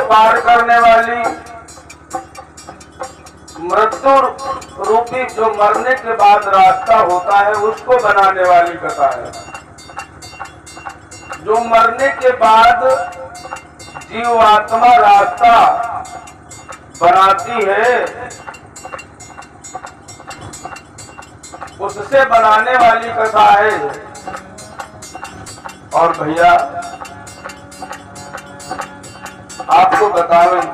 पार करने वाली, मृत्यु रूपी जो मरने के बाद रास्ता होता है उसको बनाने वाली कथा है। जो मरने के बाद जीवात्मा रास्ता बनाती है, उससे बनाने वाली कथा है। और भैया आपको बतावें,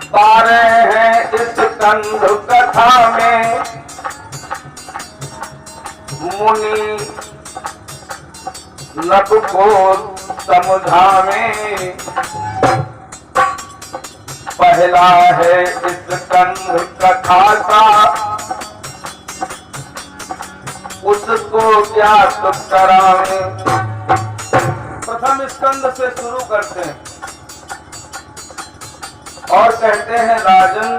पा रहे हैं इस कंध कथा में मुनि नभ को समझावे। पहला है इस कंध कथा का उसको ज्ञात करावे। प्रथम स्कंद से शुरू करते हैं और कहते हैं, राजन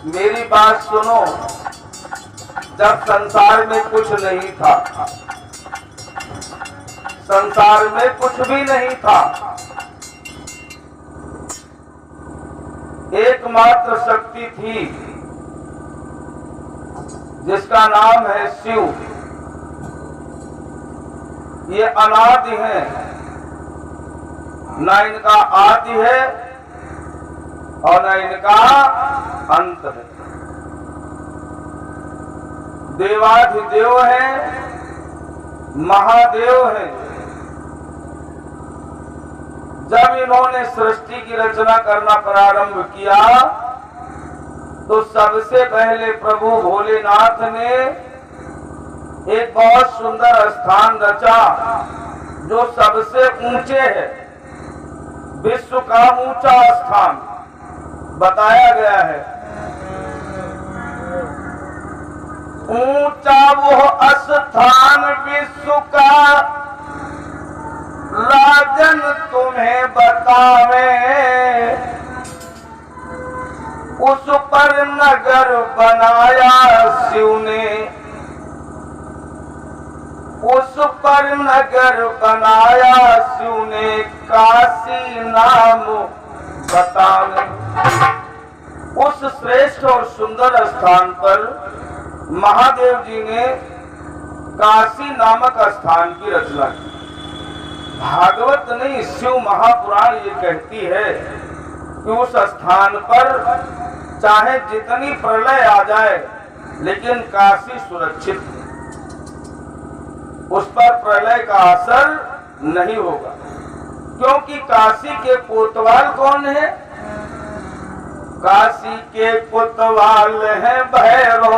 मेरी बात सुनो। जब संसार में कुछ नहीं था, संसार में कुछ भी नहीं था, एकमात्र शक्ति थी जिसका नाम है शिव। ये अनादि है, न इनका आदि है और न इनका अंत है। देवाधिदेव है, महादेव है। जब इन्होंने सृष्टि की रचना करना प्रारंभ किया तो सबसे पहले प्रभु भोलेनाथ ने एक बहुत सुंदर स्थान रचा जो सबसे ऊंचे है। विश्व का ऊंचा स्थान बताया गया है। ऊंचा वो स्थान विश्व का राजन तुम्हें बतावे। उस पर नगर बनाया शिव ने, उस पर नगर बनाया शिव ने, काशी नाम बतावे। उस श्रेष्ठ और सुंदर स्थान पर महादेव जी ने काशी नामक स्थान की रचना की। भागवत नहीं, शिव महापुराण ये कहती है कि उस स्थान पर चाहे जितनी प्रलय आ जाए लेकिन काशी सुरक्षित है, उस पर प्रलय का असर नहीं होगा। क्योंकि काशी के कोतवाल कौन है? काशी के कोतवाल है भैरव,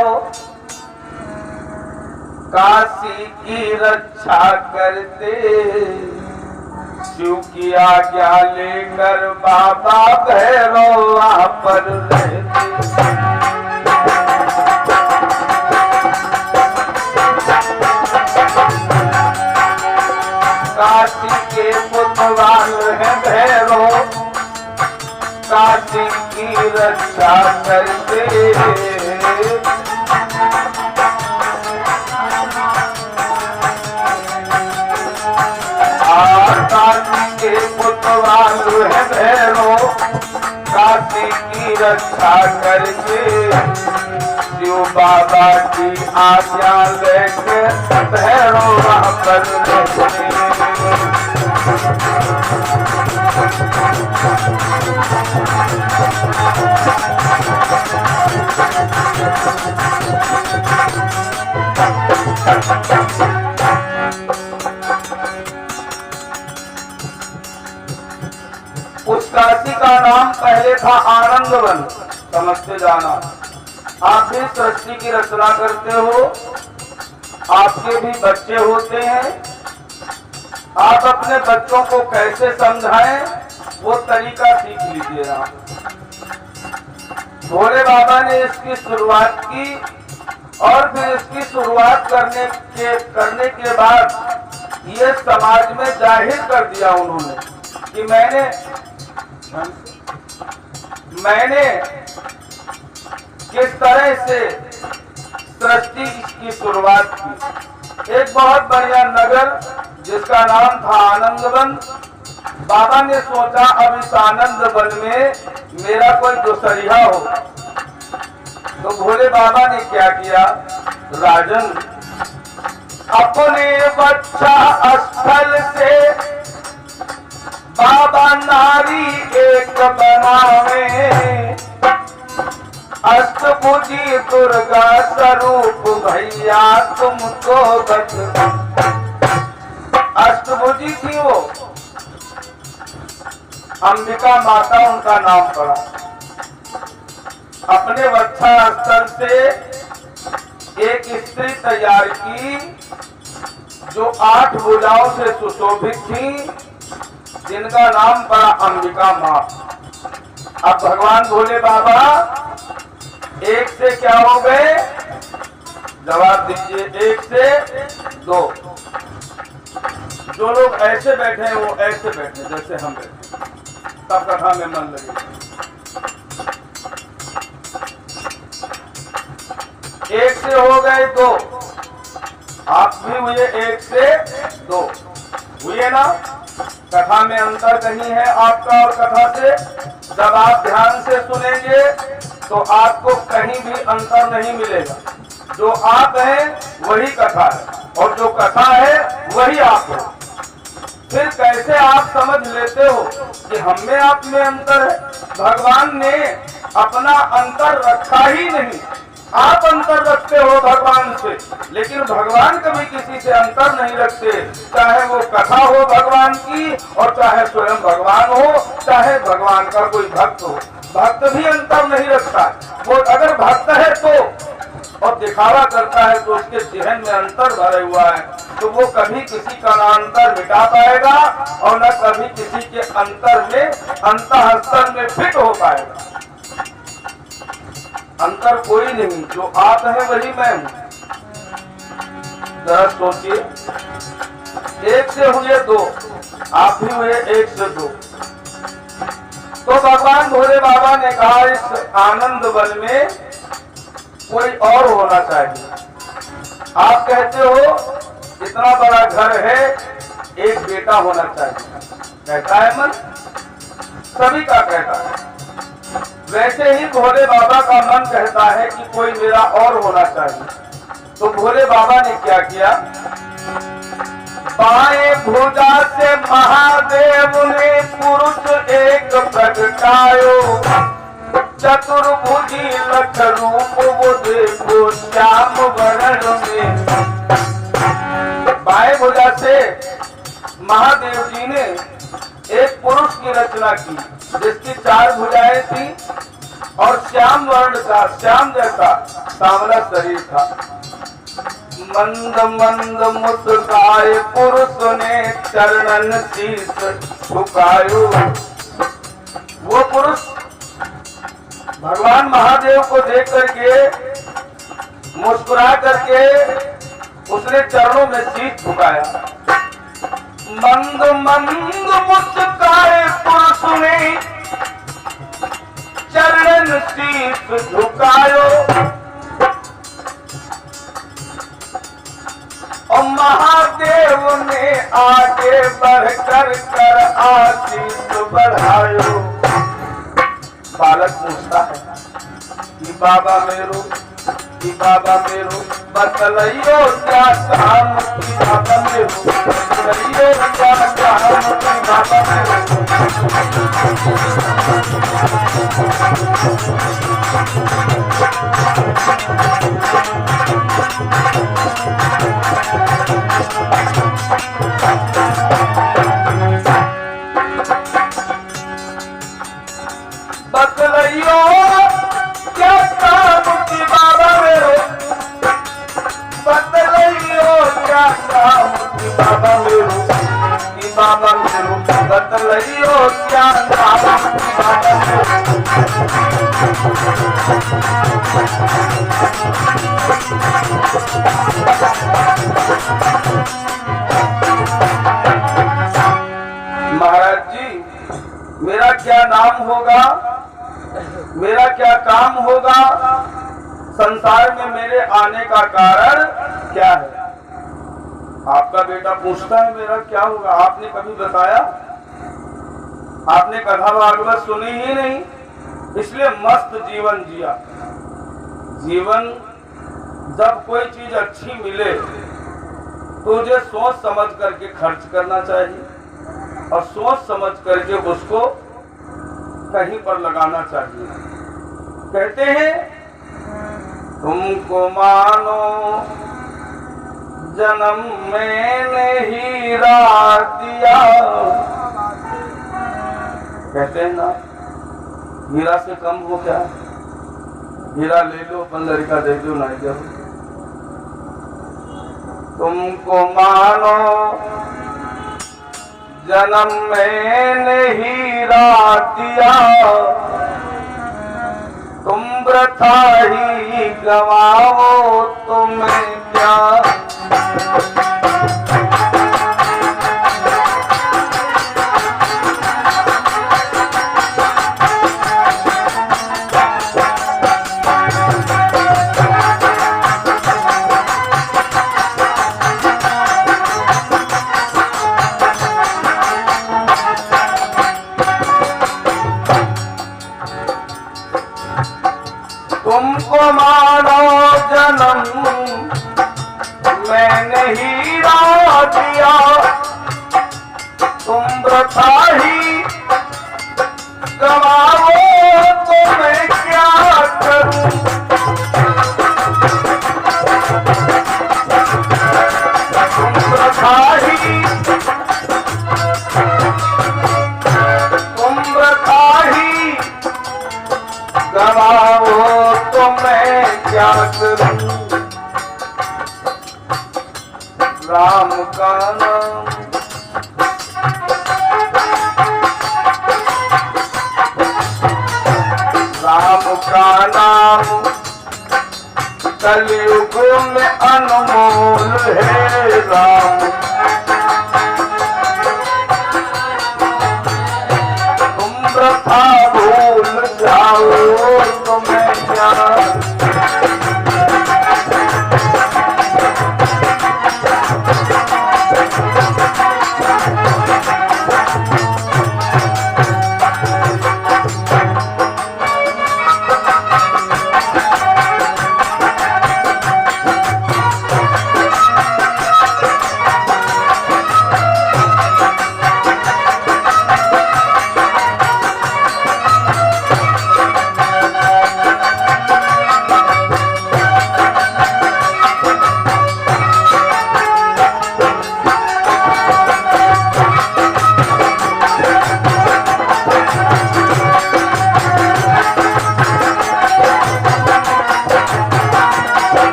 काशी की रक्षा करते। शिव की आज्ञा लेकर बाबा भैरव वहां पर रहते। काशी के कोतवाल है भैरव, काशी की रक्षा करते। काशी के कोतवाल है भैरव, काशी की रक्षा करके। शिव बाबा की आज्ञा लेकर भैरव वहां पर रहते। उस काशी का नाम पहले था आनंदवन, समझते जाना। आप भी सृष्टि की रचना करते हो, आपके भी बच्चे होते हैं। आप अपने बच्चों को कैसे समझाएं वो तरीका सीख लीजिए आप। भोले बाबा ने इसकी शुरुआत की और फिर इसकी शुरुआत करने के बाद ये समाज में जाहिर कर दिया उन्होंने कि मैंने किस तरह से सृष्टि की शुरुआत की। एक बहुत बढ़िया नगर जिसका नाम था आनंदवन। बाबा ने सोचा अब इस आनंद वन में मेरा कोई दुसरिया हो। तो भोले बाबा ने क्या किया, राजन अपने बच्चा स्थल से बाबा नारी एक बनावे, अष्टभुजी दुर्गा स्वरूप भैया तुमको बता। अष्टभुजी थी वो, अंबिका माता उनका नाम पड़ा। अपने बच्चा स्थल से एक स्त्री तैयार की जो 8 भुजाओं से सुशोभित थी, जिनका नाम पड़ा अंबिका मां। अब भगवान भोले बाबा एक से क्या हो गए, जवाब दीजिए, 1 से 2। जो लोग ऐसे बैठे हैं वो ऐसे बैठे जैसे हम बैठे, तब कथा में मन लगे। 1 से हो गए 2, आप भी हुए 1 से 2 हुए ना। कथा में अंतर कहीं है आपका और कथा से, जब आप ध्यान से सुनेंगे तो आपको कहीं भी अंतर नहीं मिलेगा। जो आप हैं वही कथा है और जो कथा है वही आप हो। फिर कैसे आप समझ लेते हो कि हम में आप में अंतर है? भगवान ने अपना अंतर रखा ही नहीं। आप अंतर रखते हो भगवान से, लेकिन भगवान कभी किसी से अंतर नहीं रखते। चाहे वो कथा हो भगवान की और चाहे स्वयं भगवान हो, चाहे भगवान का कोई भक्त हो, भक्त भी अंतर नहीं रखता। वो अगर भक्त है तो और दिखावा करता है तो उसके जहन में अंतर भरे हुआ है, तो वो कभी किसी का ना अंतर मिटा पाएगा और न कभी किसी के अंतर में अंतःस्तर में फिट हो पाएगा। अंतर कोई नहीं, जो आप हैं वही मैं हूं। जरा सोचिए, 1 से हुए 2, आप भी हुए 1 से 2। तो भगवान भोले बाबा ने कहा इस आनंद वन में कोई और होना चाहिए। आप कहते हो इतना बड़ा घर है, एक बेटा होना चाहिए, कहता है मन, सभी का कहता है। वैसे ही भोले बाबा का मन कहता है कि कोई मेरा और होना चाहिए। तो भोले बाबा ने क्या किया, बाएं भुजा से महादेव ने पुरुष एक प्रगटायो, चतुर्भुजी लख रूप वो देखो श्याम वरण में। बाएं भुजा से महादेव जी ने एक पुरुष की रचना की जिसकी 4 भुजाएं थी और श्याम वर्ण का, श्याम जैसा सांवला शरीर था। मंद मंद मुस्काए पुरुष ने चरणन शीश झुकायो। वो पुरुष भगवान महादेव को देख करके मुस्कुरा करके उसने चरणों में शीश झुकाया। मंद मंद मुस्काए पुरुष ने चरणन शीश झुकायो और महादेव ने आगे बढ़कर कर आशीष बढ़ायो। बालक पूछता है कि बाबा मेरो, कि बाबा मेरो बतलाइयो क्या काम, की बाबा मेरो बतलाइयो क्या काम, की बाबा मेरो। बतलाइयो क्या काम, की बाबा मेरो बतलाइयो क्या काम, की बाबा मेरो, की बाबा मेरो बतलाइयो क्या काम, की बाबा मेरो। महाराज जी, मेरा क्या नाम होगा, मेरा क्या काम होगा, संसार में मेरे आने का कारण क्या है? आपका बेटा पूछता है मेरा क्या होगा, आपने कभी बताया? आपने कथा भागवत सुनी ही नहीं, इसलिए मस्त जीवन जिया। जीवन जब कोई चीज अच्छी मिले तो मुझे सोच समझ करके खर्च करना चाहिए और सोच समझ करके उसको कहीं पर लगाना चाहिए। कहते हैं तुमको मानो जन्म मैंने हीरा दिया। कहते हैं ना, हीरा से कम हो क्या? हीरा ले लो, अपन लड़का दे दो, नहीं दो। तुमको मानो जन्म मैंने हीरा दिया, तुम वृथा ही गवाओ तुम्हें क्या। तुमको मानो जन्म मैंने हीरा दिया, तुम वृथा ही गवाओ तो मैं क्या करूं। तुम वृथा ही गवाओ तो मैं क्या करूं। राम का नाम राम का नाम कलयुग में अनमोल है। राम तुम वृथा भूल जाओ तो मैं क्या।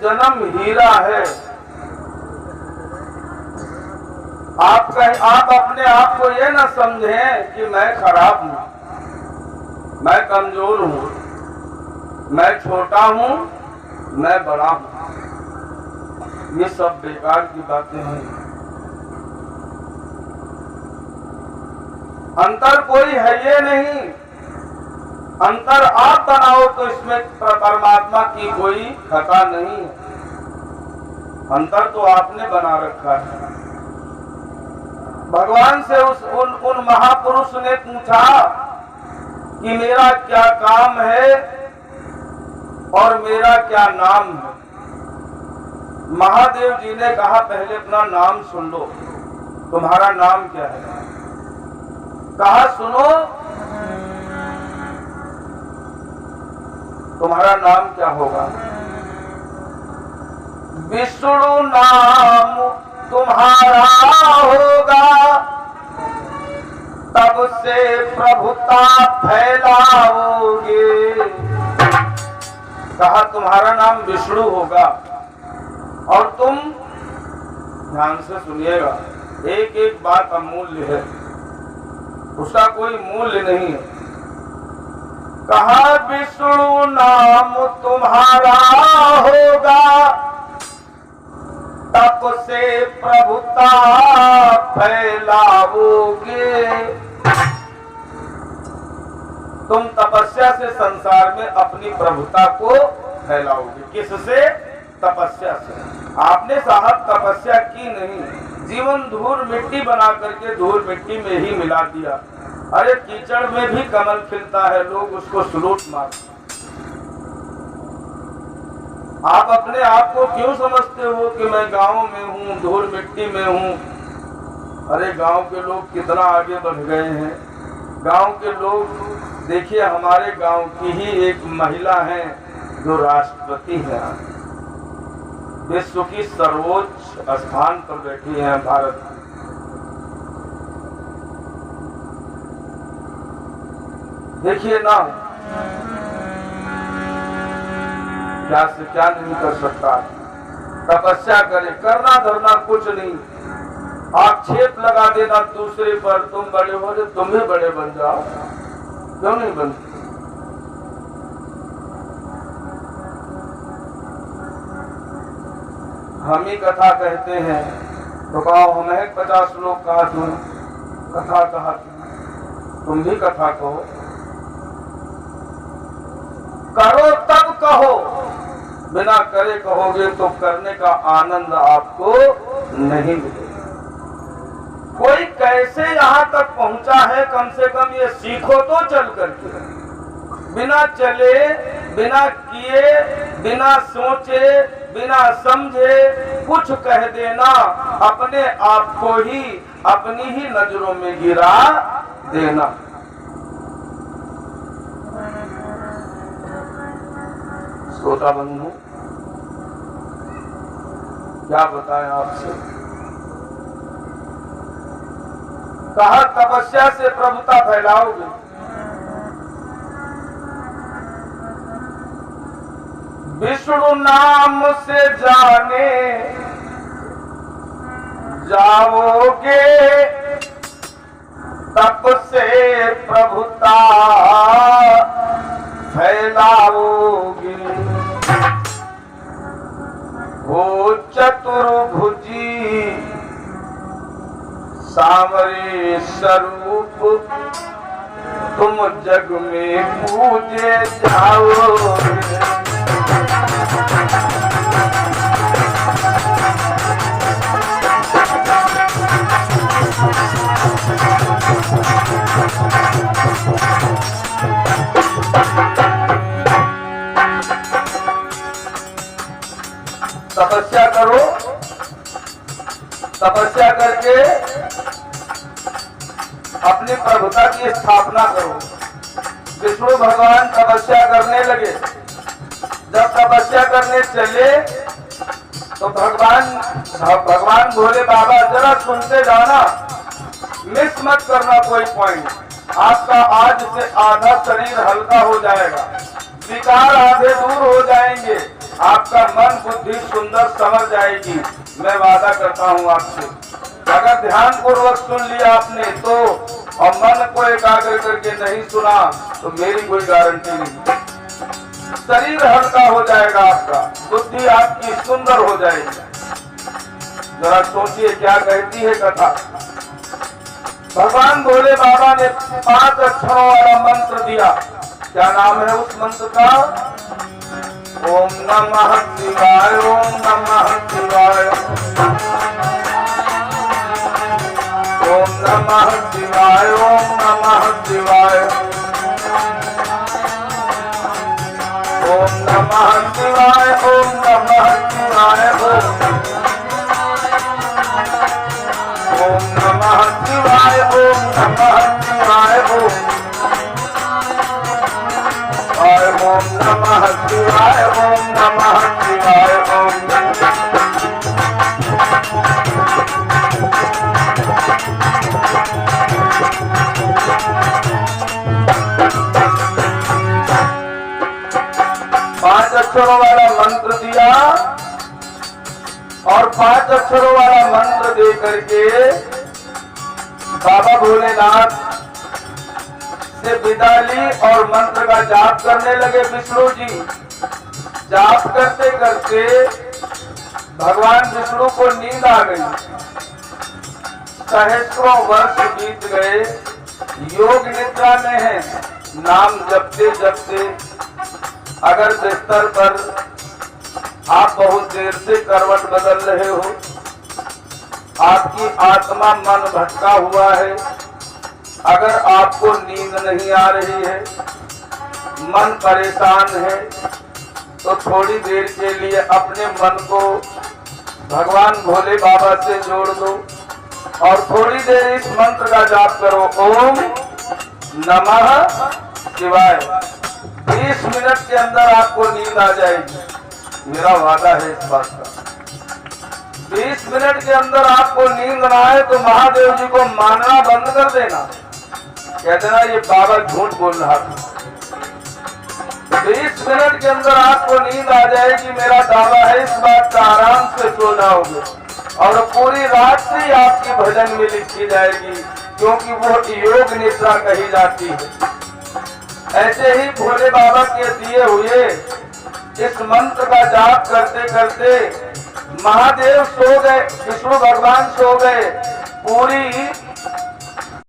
जन्म हीरा है। आप अपने आप को ये ना समझें कि मैं खराब हूं, मैं कमजोर हूं, मैं छोटा हूं, मैं बड़ा हूं। ये सब बेकार की बातें हैं। अंतर कोई है ये नहीं, अंतर आप बनाओ तो इसमें परमात्मा की कोई खता नहीं है। अंतर तो आपने बना रखा है। भगवान से उन महापुरुष ने पूछा कि मेरा क्या काम है और मेरा क्या नाम है। महादेव जी ने कहा पहले अपना नाम सुन लो, तुम्हारा नाम क्या है? कहा सुनो, तुम्हारा नाम क्या होगा? विष्णु नाम तुम्हारा होगा, तब से प्रभुता फैलाओगे। कहा तुम्हारा नाम विष्णु होगा और तुम, ध्यान से सुनिएगा, एक एक बात अमूल्य है, उसका कोई मूल्य नहीं है। कहा विष्णु नाम तुम्हारा होगा, तप से प्रभुता फैलाओगे। तुम तपस्या से संसार में अपनी प्रभुता को फैलाओगे। किससे? तपस्या से। आपने साहब तपस्या की नहीं, जीवन धूल मिट्टी बना करके धूल मिट्टी में ही मिला दिया। अरे कीचड़ में भी कमल खिलता है, लोग उसको सुलूट मारते। आप अपने आप को क्यों समझते हो कि मैं गांव में हूँ, धूल मिट्टी में हूँ? अरे गांव के लोग कितना आगे बढ़ गए हैं। गांव के लोग देखिए, हमारे गांव की ही एक महिला है जो राष्ट्रपति है, विश्व की सर्वोच्च स्थान पर बैठी है भारत में। देखिए ना, क्या से क्या नहीं कर सकता। तपस्या करे, करना धरना कुछ नहीं, आक्षेप लगा देना दूसरे पर, तुम बड़े हो तो तुम भी बड़े बन जाओ, क्यों नहीं बनते? हम ही कथा कहते हैं तो कहो हमें 50 लोग कहा तुम कथा कहा, तुम भी कथा कहो, करो तब कहो। बिना करे कहोगे तो करने का आनंद आपको नहीं मिलेगा। कोई कैसे यहाँ तक पहुंचा है, कम से कम ये सीखो तो चल करके। बिना चले, बिना किए, बिना सोचे, बिना समझे कुछ कह देना, अपने आप को ही अपनी ही नजरों में गिरा देना। श्रोता बंधु, क्या बताएं आपसे। कहा तपस्या से प्रभुता फैलाओगे। विष्णु नाम से जाने जाओगे, तप से प्रभुता फैलाओगे। हो चतुर्भुजी सांवरे स्वरूप, तुम जग में पूजे जाओगे। तपस्या करो, तपस्या करके अपनी प्रभुता की स्थापना करो। विष्णु भगवान तपस्या करने लगे। जब तपस्या करने चले तो भगवान भोले बाबा जरा सुनते जाना, मिस मत करना कोई पॉइंट। आपका आज से आधा शरीर हल्का हो जाएगा, विकार आधे दूर हो जाएंगे, आपका मन बुद्धि सुंदर समझ जाएगी। मैं वादा करता हूँ आपसे, अगर ध्यान पूर्वक सुन लिया आपने तो, और मन को एकाग्र करके नहीं सुना तो मेरी कोई गारंटी नहीं। शरीर हल्का हो जाएगा आपका, बुद्धि आपकी सुंदर हो जाएगी। जरा सोचिए क्या कहती है कथा। भगवान भोले बाबा ने 5 अक्षरों वाला मंत्र दिया। क्या नाम है उस मंत्र का? ओम नमः शिवाय, ओम नमः शिवाय, ओम नमः शिवाय, ओम नमः शिवाय, ओम नमः शिवाय, ओम नमः शिवाय, ओम नमः शिवाय, ओम नमः शिवाय, ओम नमः शिवाय, ओम नमः शिवाय, ओम। पांच अक्षरों वाला मंत्र दिया और 5 अक्षरों वाला मंत्र दे करके बाबा भोलेनाथ से विदा ली और मंत्र का जाप करने लगे विष्णु जी। जाप करते करते भगवान विष्णु को नींद आ गई। सहस्रों वर्ष बीत गए, योग निद्रा में है। नाम जपते जपते अगर बिस्तर पर आप बहुत देर से करवट बदल रहे हो, आपकी आत्मा मन भटका हुआ है, अगर आपको नींद नहीं आ रही है, मन परेशान है, तो थोड़ी देर के लिए अपने मन को भगवान भोले बाबा से जोड़ दो और थोड़ी देर इस मंत्र का जाप करो, ओम नमः शिवाय। 20 मिनट के अंदर आपको नींद आ जाएगी, मेरा वादा है इस बात का। 20 मिनट के अंदर आपको नींद ना आए तो महादेव जी को मानना बंद कर देना, कह देना ये बाबा झूठ बोल रहा था। 20 मिनट के अंदर आपको नींद आ जाएगी, मेरा दावा है इस बात का, आराम से सो जाओगे और पूरी रात्रि आपकी भजन में लिखी जाएगी, क्योंकि वो योग निद्रा कही जाती है। ऐसे ही भोले बाबा के दिए हुए इस मंत्र का जाप करते करते महादेव सो गए, विष्णु भगवान सो गए, पूरी